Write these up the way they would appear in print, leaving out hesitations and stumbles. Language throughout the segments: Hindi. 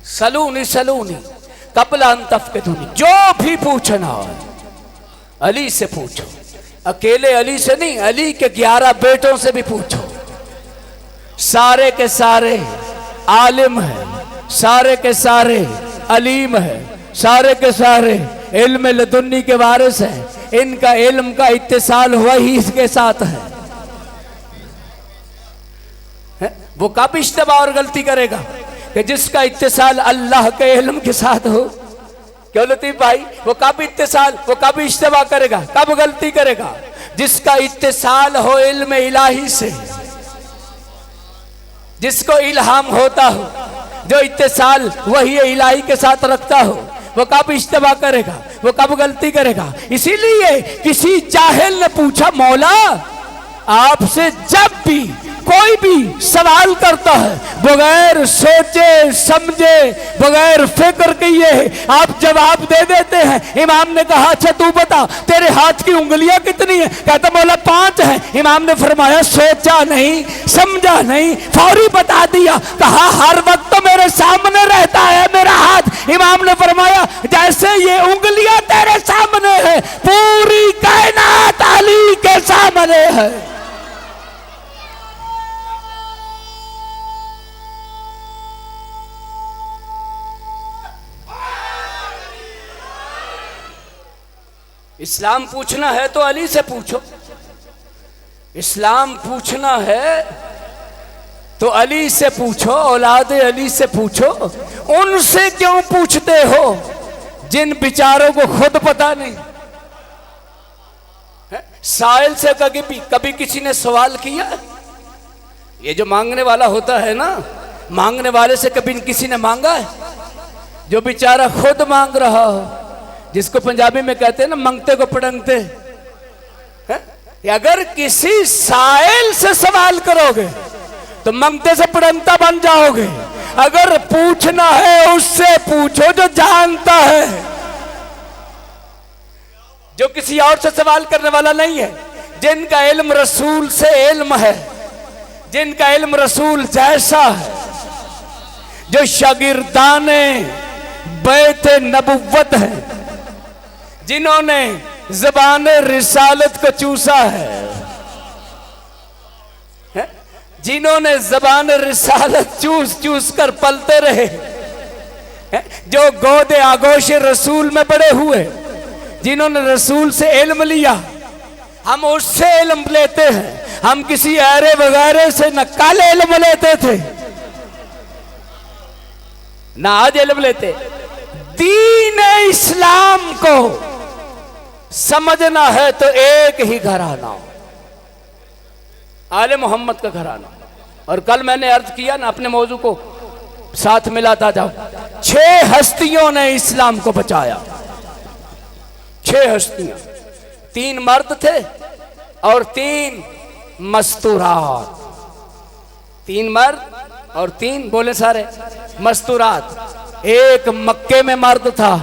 सलूनी सलूनी कबल अन तफ्किदूनी, जो भी पूछना है अली से पूछो। अकेले अली से नहीं, अली के 11 बेटों से भी पूछो। सारे के सारे आलिम है, सारे के सारे अलीम है, सारे के सारे इल्म लदुन्नी के वारिस है। इनका इल्म का इत्तिसाल हुआ ही इसके साथ है। वो कब इज्तिमा और गलती करेगा कि जिसका इत्तिसाल अल्लाह के इल्म के साथ हो। क्यों लतीफ भाई, वो कब इत्तिसाल, वो कब इज्तिमा करेगा, कब गलती करेगा? जिसका इत्तिसाल हो इल्म इलाही से, जिसको इल्हाम होता हो, जो इत्तिसाल वही इलाही के साथ रखता हो, वो कब इज्तिमा करेगा, वो कब गलती करेगा? इसीलिए किसी जाहिल ने पूछा, मौला आपसे जब भी कोई भी सवाल करता है बगैर सोचे समझे बगैर फिक्र किए आप जवाब दे देते हैं। इमाम ने कहा अच्छा तू बता तेरे हाथ की उंगलियां कितनी है? कहता मौला 5 है। इमाम ने फरमाया सोचा नहीं समझा नहीं, फौरी बता दिया। कहा हर वक्त तो मेरे सामने रहता है मेरा हाथ। इमाम ने फरमाया जैसे ये उंगलियां तेरे सामने है पूरी कायनात अली के सामने है। इस्लाम पूछना है तो अली से पूछो, इस्लाम पूछना है तो अली से पूछो, औलाद अली से पूछो। उनसे क्यों पूछते हो जिन बेचारों को खुद पता नहीं है? साइल से कभी किसी ने सवाल किया? ये जो मांगने वाला होता है ना, मांगने वाले से कभी किसी ने मांगा है? जो बेचारा खुद मांग रहा हो, जिसको पंजाबी में कहते हैं ना मंगते को पड़ंगते, अगर किसी साइल से सवाल करोगे तो मंगते से पड़ंगता बन जाओगे। अगर पूछना है उससे पूछो जो जानता है, जो किसी और से सवाल करने वाला नहीं है। जिनका इल्म रसूल से इल्म है, जिनका इल्म रसूल जैसा है, जो शागिर्दाने बैत नबुव्वत है, जिन्होंने ज़बान रिसालत को चूसा है, जिन्होंने ज़बान रिसालत चूस चूस कर पलते रहे, जो गोदे आगोश रसूल में बड़े हुए, जिन्होंने रसूल से इल्म लिया। हम उससे इल्म लेते हैं, हम किसी ऐरे वगैरह से न कल इल्म लेते थे ना आज इल्म लेते। दीन इस्लाम को समझना है तो एक ही घराना, आले मोहम्मद का घराना। और कल मैंने अर्ज किया ना, अपने मौजू को साथ मिलाता जाओ। 6 हस्तियों ने इस्लाम को बचाया, 6 हस्तियां। 3 मर्द थे और 3 मस्तूरात। 3 मर्द और 3 बोले सारे मस्तूरात। एक मक्के में मर्द था,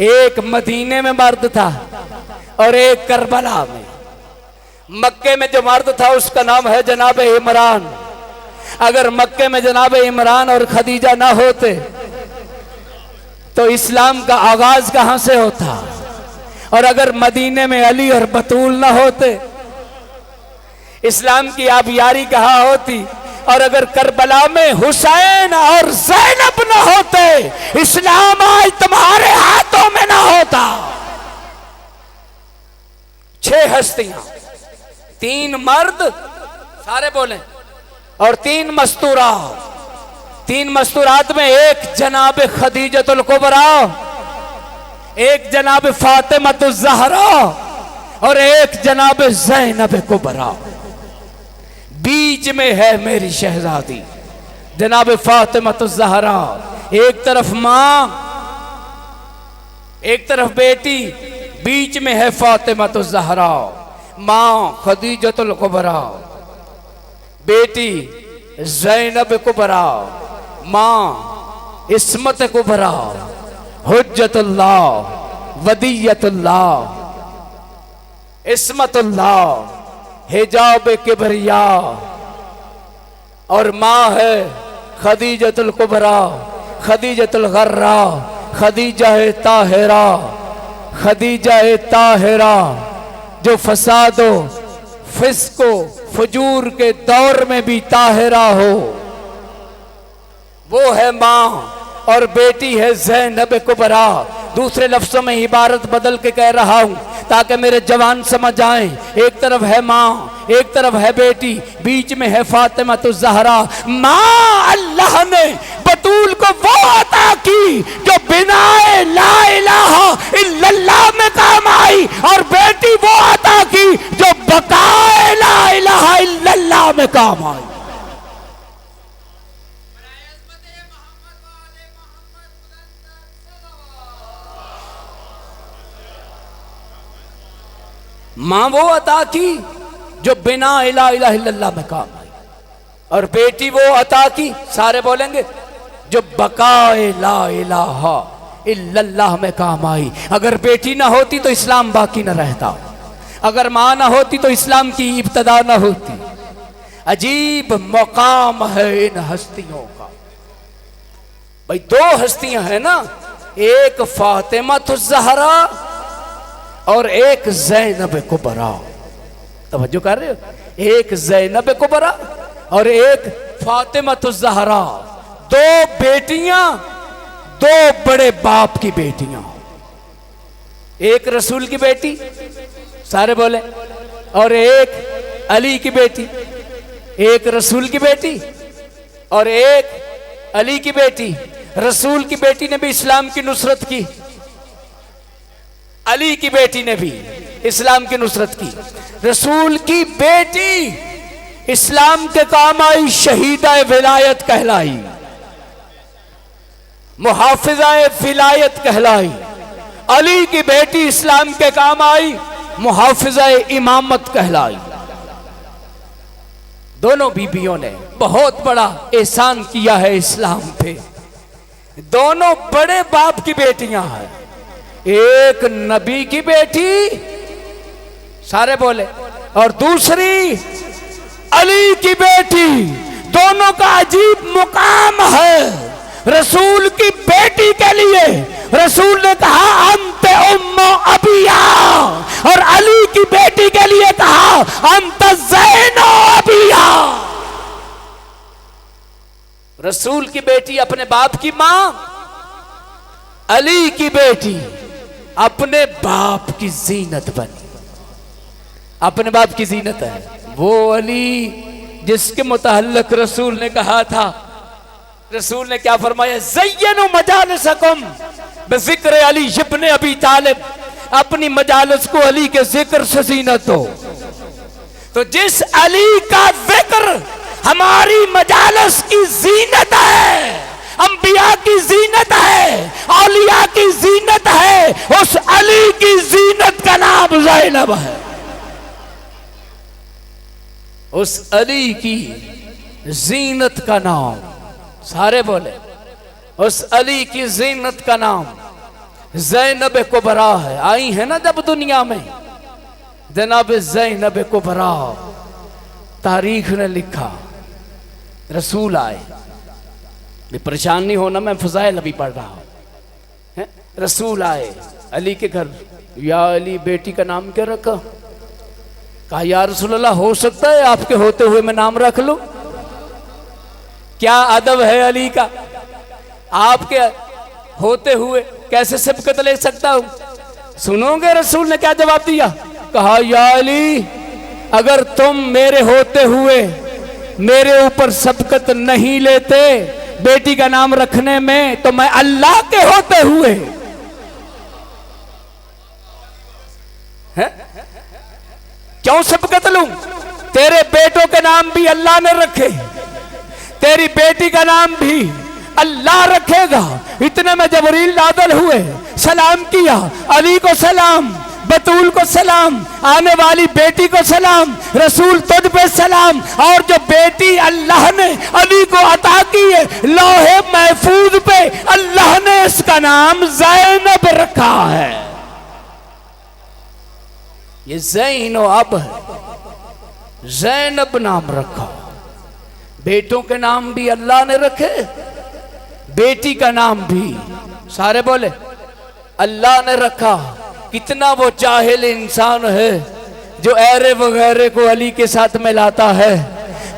एक मदीने में मर्द था और एक करबला में। मक्के में जो मर्द था उसका नाम है जनाब इमरान। अगर मक्के में जनाब इमरान और खदीजा ना होते तो इस्लाम का आगाज कहां से होता? और अगर मदीने में अली और बतूल ना होते इस्लाम की आबियारी कहां होती? और अगर करबला में हुसैन और ज़ैनब न होते इस्लाम आज तुम्हारे हाथों में ना होता। 6 हस्तियां, 3 मर्द सारे बोले और 3 मस्तूरात। 3 मस्तूरात में एक जनाब खदीजतुल कुबरा, एक जनाब फातिमतुज़ ज़हरा और एक जनाब ज़ैनब कुबरा। बीच में है मेरी शहजादी जनाब फातिमतुज़ ज़हरा। एक तरफ मां, एक तरफ बेटी, बीच में है फातिमतुज़ ज़हरा। मां खदीजतुल कुबरा, बेटी ज़ैनब कुबरा, मां इस्मत कुबरा, हुज्जतुल्लाह, वदियतुल्लाह, इस्मतुल्लाह, हिजाब किबरिया। और माँ है खदीजतुल कुबरा, खदीजतुल गर्रा, खदीजा ताहिरा, खदीजा ताहिरा जो फसादो फिस्को फजूर के दौर में भी ताहिरा हो, वो है माँ और बेटी है ज़ैनब कुबरा। दूसरे लफ्जों में इबारत बदल के कह रहा हूं ताकि मेरे जवान समझ आए। एक तरफ है माँ, एक तरफ है बेटी, बीच में है फातिमा तो ज़हरा। माँ अल्लाह ने बतूल को वो अता की जो बिनाए ला इलाहा इल्लल्लाह में काम आई, और बेटी वो अता की जो बकाए ला इलाहा इल्लल्लाह में काम आई। मां वो अता की जो बिना इला इलाहा इल्लल्लाह में काम आई, और बेटी वो अता की, सारे बोलेंगे, जो बकाए ला इलाहा इल्लल्लाह में काम आई। अगर बेटी ना होती तो इस्लाम बाकी ना रहता, अगर मां ना होती तो इस्लाम की इब्तदा ना होती। अजीब मकाम है इन हस्तियों का। भाई दो हस्तियां हैं ना, एक फातिमा तो ज़हरा और एक ज़ैनब कुबरा। तवज्जो कर रहे हो? एक ज़ैनब कुबरा और एक फातिमा तो ज़हरा, दो बेटियां, दो बड़े बाप की बेटियां। एक रसूल की बेटी, सारे बोले, और एक अली की बेटी। एक रसूल की बेटी और एक अली की बेटी। रसूल की बेटी ने भी इस्लाम की नुसरत की, अली की बेटी ने भी इस्लाम की नुसरत की। रसूल की बेटी इस्लाम के काम आई, शहीदा विलायत कहलाई, मुहाफिजा विलायत कहलाई। अली की बेटी इस्लाम के काम आई, मुहाफिजा इमामत कहलाई। दोनों बीबियों ने बहुत बड़ा एहसान किया है इस्लाम पे। दोनों बड़े बाप की बेटियां हैं। एक नबी की बेटी, सारे बोले, और दूसरी अली की बेटी। दोनों का अजीब मुकाम है। रसूल की बेटी के लिए रसूल ने कहा अंत उम्मो अबिया, और अली की बेटी के लिए कहा अंत ज़ैनो अबिया। रसूल की बेटी अपने बाप की मां, अली की बेटी अपने बाप की जीनत बनी। अपने बाप की जीनत है वो अली जिसके मुतअल्लिक रसूल ने कहा था, रसूल ने क्या फरमाया, ज़य्यनु मजालिसकुम बिज़िक्र अली इब्न अबी तालिब। अपनी मजालिस को अली के जिक्र से जीनत हो। तो जिस अली का जिक्र हमारी मजालिस की जीनत है, अंबिया की जीनत है, औलिया की जीनत है, उस अली की जीनत का नाम ज़ैनब है। उस अली की जीनत का नाम, सारे बोले, उस अली की जीनत का नाम ज़ैनब कुबरा है। आई है ना जब दुनिया में जनाब ज़ैनब कुबरा, तारीख ने लिखा, रसूल आए। परेशान नहीं होना, मैं फज़ाइल अभी पढ़ रहा हूं। रसूल आए अली के घर, या अली बेटी का नाम क्या रखा? कहा या रसूलल्लाह, हो सकता है आपके होते हुए मैं नाम रख लूं? क्या अदब है अली का, आपके होते हुए कैसे सबकत ले सकता हूं? सुनोगे रसूल ने क्या जवाब दिया? कहा या अली, अगर तुम मेरे होते हुए मेरे ऊपर सबकत नहीं लेते बेटी का नाम रखने में, तो मैं अल्लाह के होते हुए है क्यों सबकत लूं? तेरे बेटों के नाम भी अल्लाह ने रखे, तेरी बेटी का नाम भी अल्लाह रखेगा। इतने में जबरील नाज़िल हुए, सलाम किया, अली को सलाम, बतूल को सलाम, आने वाली बेटी को सलाम, रसूल तुझ पे सलाम। और जो बेटी अल्लाह ने अली को अता की है, लौहे महफूज पे अल्लाह ने इसका नाम ज़ैनब रखा है। ये ज़ैनो अब है, ज़ैनब नाम रखा। बेटों के नाम भी अल्लाह ने रखे, बेटी का नाम भी सारे बोले अल्लाह ने रखा। कितना वो जाहिल इंसान है जो ऐरे वगैरह को अली के साथ मिलाता है।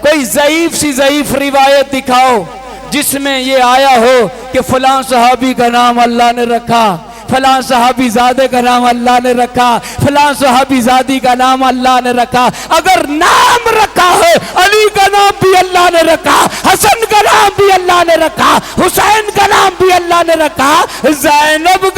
कोई ज़ईफ सी ज़ईफ रिवायत दिखाओ जिसमें ये आया हो कि फलां सहाबी का नाम अल्लाह ने रखा, फलां सहाबीजादे का नाम अल्लाह ने रखा, फलां सहाबीजादी का नाम अल्लाह ने रखा। अगर नाम रखा है, अली का नाम भी अल्लाह ने रखा, हसन का नाम भी अल्लाह ने रखा, हुसैन का नाम भी अल्लाह ने रखा, ज़ैनब